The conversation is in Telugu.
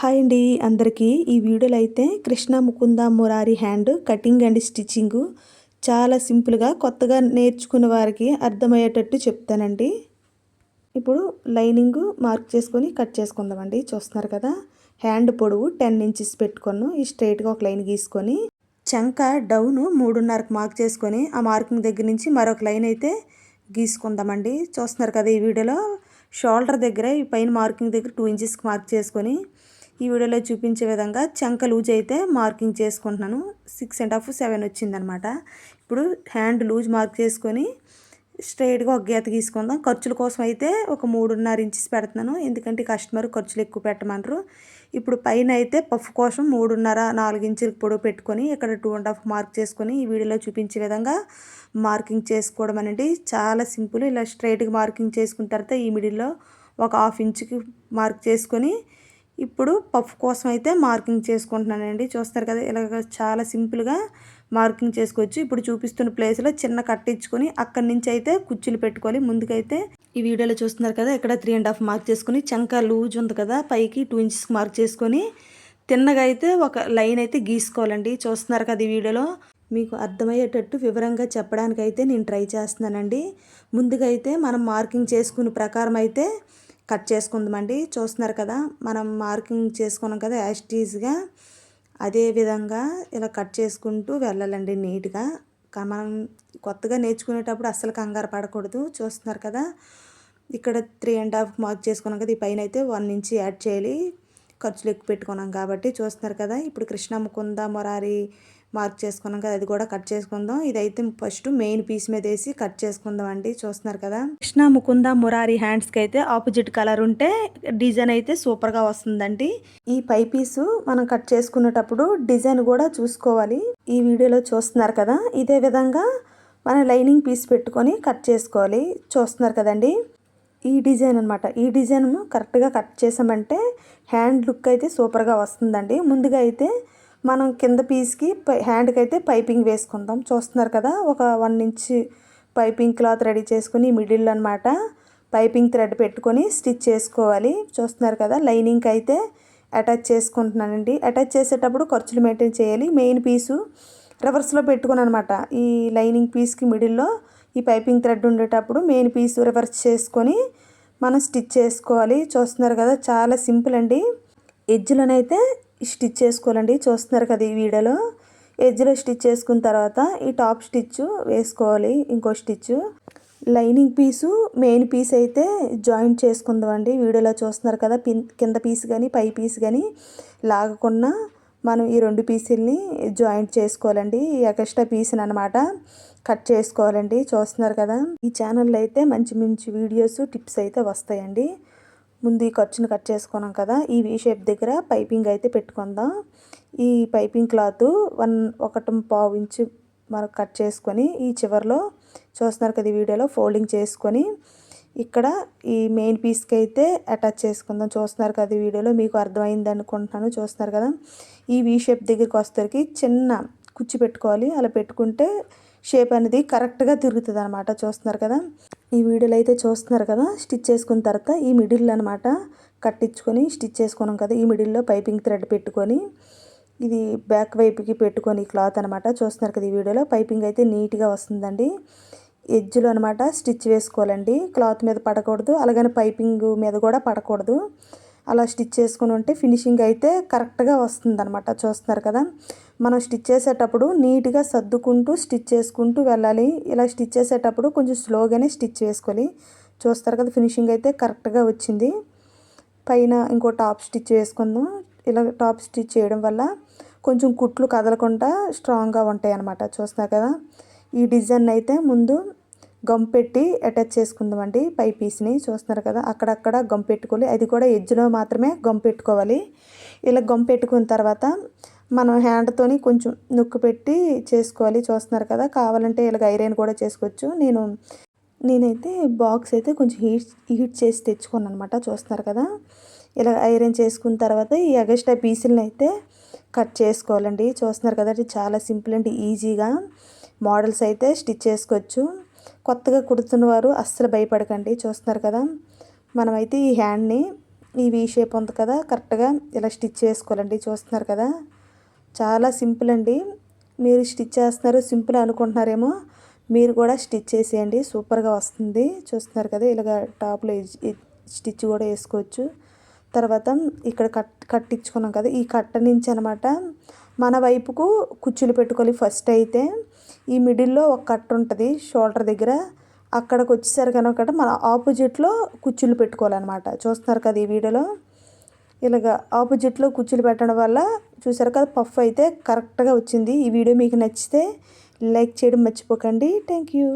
హాయ్ అండి అందరికీ. ఈ వీడియోలో అయితే Krishna Mukunda Murari hand cutting and stitching చాలా సింపుల్గా కొత్తగా నేర్చుకున్న వారికి అర్థమయ్యేటట్టు చెప్తానండి. ఇప్పుడు లైనింగ్ మార్క్ చేసుకొని కట్ చేసుకుందామండి. చూస్తున్నారు కదా, హ్యాండ్ పొడవు 10 ఇంచెస్ పెట్టుకొని ఈ స్ట్రైట్గా ఒక లైన్ గీసుకొని చంక డౌన్ 3.5కి మార్క్ చేసుకొని ఆ మార్కింగ్ దగ్గర నుంచి మరొక లైన్ అయితే గీసుకుందామండి. చూస్తున్నారు కదా, ఈ వీడియోలో షోల్డర్ దగ్గర ఈ పైన మార్కింగ్ దగ్గర 2 ఇంచెస్కి మార్క్ చేసుకొని ఈ వీడియోలో చూపించే విధంగా చంక లూజ్ అయితే మార్కింగ్ చేసుకుంటున్నాను. 6.5 7 వచ్చిందనమాట. ఇప్పుడు హ్యాండ్ లూజ్ మార్క్ చేసుకొని స్ట్రైట్గా ఒక గీత గీసుకుందాం. ఖర్చుల కోసం అయితే ఒక 3.5 ఇంచెస్ పెడుతున్నాను, ఎందుకంటే కస్టమర్ ఖర్చులు ఎక్కువ పెట్టమన్నారు. ఇప్పుడు పైన అయితే పఫ్ కోసం 3.5 4 ఇంచులకు పొడవు పెట్టుకొని ఇక్కడ 2.5 మార్క్ చేసుకొని ఈ వీడియోలో చూపించే విధంగా మార్కింగ్ చేసుకోవడం అనేది చాలా సింపుల్. ఇలా స్ట్రైట్గా మార్కింగ్ చేసుకున్న తర్వాత ఈ మిడిల్లో ఒక 1/2 ఇంచుకి మార్క్ చేసుకొని ఇప్పుడు పఫ్ కోసం అయితే మార్కింగ్ చేసుకుంటున్నానండి. చూస్తారు కదా, ఇలాగ చాలా సింపుల్గా మార్కింగ్ చేసుకోవచ్చు. ఇప్పుడు చూపిస్తున్న ప్లేస్లో చిన్న కట్టించుకొని అక్కడి నుంచి అయితే కుచ్చులు పెట్టుకోవాలి. ముందుకైతే ఈ వీడియోలో చూస్తున్నారు కదా, ఇక్కడ 3.5 మార్క్ చేసుకొని చంక లూజ్ ఉంది కదా, పైకి 2 ఇంచెస్కి మార్క్ చేసుకొని తిన్నగా అయితే ఒక లైన్ అయితే గీసుకోవాలండి. చూస్తున్నారు కదా, ఈ వీడియోలో మీకు అర్థమయ్యేటట్టు వివరంగా చెప్పడానికి అయితే నేను ట్రై చేస్తున్నానండి. ముందుగా అయితే మనం మార్కింగ్ చేసుకునే ప్రకారం అయితే కట్ చేసుకుందామండి. చూస్తున్నారు కదా, మనం మార్కింగ్ చేసుకున్నాం కదా, యాస్టీజ్గా అదే విధంగా ఇలా కట్ చేసుకుంటూ వెళ్ళాలండి నీట్గా. మనం కొత్తగా నేర్చుకునేటప్పుడు అస్సలు కంగారు పడకూడదు. చూస్తున్నారు కదా, ఇక్కడ 3.5 మార్క్ చేసుకున్నాం కదా, ఈ పైన అయితే 1 ఇంచ్ యాడ్ చేయాలి, ఖర్చులు ఎక్కువ పెట్టుకున్నాం కాబట్టి. చూస్తున్నారు కదా, ఇప్పుడు కృష్ణ ముకుంద మురారి మార్క్ చేసుకున్నాం కదా, అది కూడా కట్ చేసుకుందాం. ఇదైతే ఫస్ట్ మెయిన్ పీస్ మీద వేసి కట్ చేసుకుందాం అండి. చూస్తున్నారు కదా, కృష్ణ ముకుంద మురారి హ్యాండ్స్కి అయితే ఆపోజిట్ కలర్ ఉంటే డిజైన్ అయితే సూపర్గా వస్తుందండి. ఈ పై పీసు మనం కట్ చేసుకునేటప్పుడు డిజైన్ కూడా చూసుకోవాలి. ఈ వీడియోలో చూస్తున్నారు కదా, ఇదే విధంగా మనం లైనింగ్ పీస్ పెట్టుకొని కట్ చేసుకోవాలి. చూస్తున్నారు కదండి, ఈ డిజైన్ అనమాట. ఈ డిజైన్ కరెక్ట్గా కట్ చేసామంటే హ్యాండ్ లుక్ అయితే సూపర్గా వస్తుందండి. ముందుగా అయితే మనం కింద పీస్కి హ్యాండ్కి అయితే పైపింగ్ వేసుకుందాం. చూస్తున్నారు కదా, ఒక 1 ఇంచ్ పైపింగ్ క్లాత్ రెడీ చేసుకుని మిడిల్ అనమాట పైపింగ్ థ్రెడ్ పెట్టుకొని స్టిచ్ చేసుకోవాలి. చూస్తున్నారు కదా, లైనింగ్కి అయితే అటాచ్ చేసుకుంటున్నానండి. అటాచ్ చేసేటప్పుడు ఖర్చులు మెయింటైన్ చేయాలి. మెయిన్ పీసు రివర్స్లో పెట్టుకుని అనమాట, ఈ లైనింగ్ పీస్కి మిడిల్లో ఈ పైపింగ్ థ్రెడ్ ఉండేటప్పుడు మెయిన్ పీస్ రివర్స్ చేసుకొని మనం స్టిచ్ చేసుకోవాలి. చూస్తున్నారు కదా, చాలా సింపుల్ అండి. ఎడ్జ్లోనైతే స్టిచ్ చేసుకోవాలండి. చూస్తున్నారు కదా, ఈ వీడియోలో ఎడ్జ్లో స్టిచ్ చేసుకున్న తర్వాత ఈ టాప్ స్టిచ్ వేసుకోవాలి. ఇంకో stitch lining piece main piece అయితే జాయింట్ చేసుకుందామండి. వీడియోలో చూస్తున్నారు కదా, కింద పీస్ కానీ పై పీస్ కానీ లాగకుండా మనం ఈ 2 పీసుల్ని జాయింట్ చేసుకోవాలండి. ఈ ఎక్స్ట్రా పీస్ని అనమాట కట్ చేసుకోవాలండి. చూస్తున్నారు కదా, ఈ ఛానల్లో అయితే మంచి మంచి వీడియోస్ టిప్స్ అయితే వస్తాయండి. ముందు ఈ ఖర్చును కట్ చేసుకున్నాం కదా, ఈ వీ షేప్ దగ్గర పైపింగ్ అయితే పెట్టుకుందాం. ఈ పైపింగ్ క్లాత్ 1.5 ఇంచు మనకు కట్ చేసుకొని ఈ చివరిలో చూస్తున్నారు కదా, ఈ వీడియోలో ఫోల్డింగ్ చేసుకొని ఇక్కడ ఈ మెయిన్ పీస్కి అయితే అటాచ్ చేసుకుందాం. చూస్తున్నారు కదా, ఈ వీడియోలో మీకు అర్థమైంది అనుకుంటున్నాను. చూస్తున్నారు కదా, ఈ వీ షేప్ దగ్గరికి వస్తేకి చిన్న కుచ్చి పెట్టుకోవాలి. అలా పెట్టుకుంటే షేప్ అనేది కరెక్ట్గా తిరుగుతుంది అనమాట. చూస్తున్నారు కదా, ఈ వీడియోలో అయితే చూస్తున్నారు కదా, స్టిచ్ చేసుకున్న తర్వాత ఈ మిడిల్ అనమాట కట్టించుకొని స్టిచ్ చేసుకున్నాం కదా, ఈ మిడిల్లో పైపింగ్ థ్రెడ్ పెట్టుకొని ఇది బ్యాక్ వైపుకి పెట్టుకొని క్లాత్ అనమాట. చూస్తున్నారు కదా, ఈ వీడియోలో పైపింగ్ అయితే నీట్గా వస్తుందండి. ఎడ్జ్లో అనమాట స్టిచ్ వేసుకోవాలండి, క్లాత్ మీద పడకూడదు, అలాగని పైపింగ్ మీద కూడా పడకూడదు. అలా స్టిచ్ చేసుకుని ఉంటే ఫినిషింగ్ అయితే కరెక్ట్గా వస్తుందన్నమాట. చూస్తున్నారు కదా, మనం స్టిచ్ చేసేటప్పుడు నీట్గా సర్దుకుంటూ స్టిచ్ చేసుకుంటూ వెళ్ళాలి. ఇలా స్టిచ్ చేసేటప్పుడు కొంచెం స్లోగానే స్టిచ్ వేసుకోవాలి. చూస్తారు కదా, ఫినిషింగ్ అయితే కరెక్ట్గా వచ్చింది. పైన ఇంకో టాప్ స్టిచ్ వేసుకుందాం. ఇలా టాప్ స్టిచ్ చేయడం వల్ల కొంచెం కుట్లు కదలకుండా స్ట్రాంగ్గా ఉంటాయి అన్నమాట. చూస్తున్నారు కదా, ఈ డిజైన్ అయితే ముందు గమ్ పెట్టి అటాచ్ చేసుకుందామండి పై పీస్ని. చూస్తున్నారు కదా, అక్కడక్కడ గమ్ పెట్టుకోవాలి, అది కూడా ఎడ్జ్లో మాత్రమే గమ్ పెట్టుకోవాలి. ఇలా గమ్ పెట్టుకున్న తర్వాత మనం హ్యాండ్తోని కొంచెం నొక్కు పెట్టి చేసుకోవాలి. చూస్తున్నారు కదా, కావాలంటే ఇలాగ ఐరన్ కూడా చేసుకోవచ్చు. నేనైతే బాక్స్ అయితే కొంచెం హీట్ చేసి తెచ్చుకున్నాను అనమాట. చూస్తున్నారు కదా, ఇలా ఐరన్ చేసుకున్న తర్వాత ఈ ఎక్స్ట్రా పీసులను అయితే కట్ చేసుకోవాలండి. చూస్తున్నారు కదా, అది చాలా సింపుల్ అండి, ఈజీగా మోడల్స్ అయితే స్టిచ్ చేసుకోవచ్చు. కొత్తగా కుడుతున్న వారు అస్సలు భయపడకండి. చూస్తున్నారు కదా, మనమైతే ఈ హ్యాండ్ని ఈ వీ షేప్ ఉంది కదా, కరెక్ట్గా ఇలా స్టిచ్ చేసుకోవాలండి. చూస్తున్నారు కదా, చాలా సింపుల్ అండి. మీరు స్టిచ్ చేస్తున్నారు సింపుల్ అనుకుంటున్నారేమో, మీరు కూడా స్టిచ్ చేసేయండి, సూపర్గా వస్తుంది. చూస్తున్నారు కదా, ఇలాగ టాప్లో స్టిచ్ కూడా వేసుకోవచ్చు. తర్వాత ఇక్కడ కట్టించుకున్నాం కదా, ఈ కట్ట నుంచి అనమాట మన వైపుకు కుచ్చులు పెట్టుకోవాలి. ఫస్ట్ అయితే ఈ మిడిల్లో ఒక కట్ట ఉంటుంది షోల్డర్ దగ్గర, అక్కడికి వచ్చేసరికి కనుక మన ఆపోజిట్లో కుచ్చులు పెట్టుకోవాలన్నమాట. చూస్తున్నారు కదా ఈ వీడియోలో, ఇలాగ ఆపోజిట్లో కుచ్చులు పెట్టడం వల్ల చూసారు కదా పఫ్ అయితే కరెక్ట్గా వచ్చింది. ఈ వీడియో మీకు నచ్చితే లైక్ చేయడం మర్చిపోకండి. Thank you.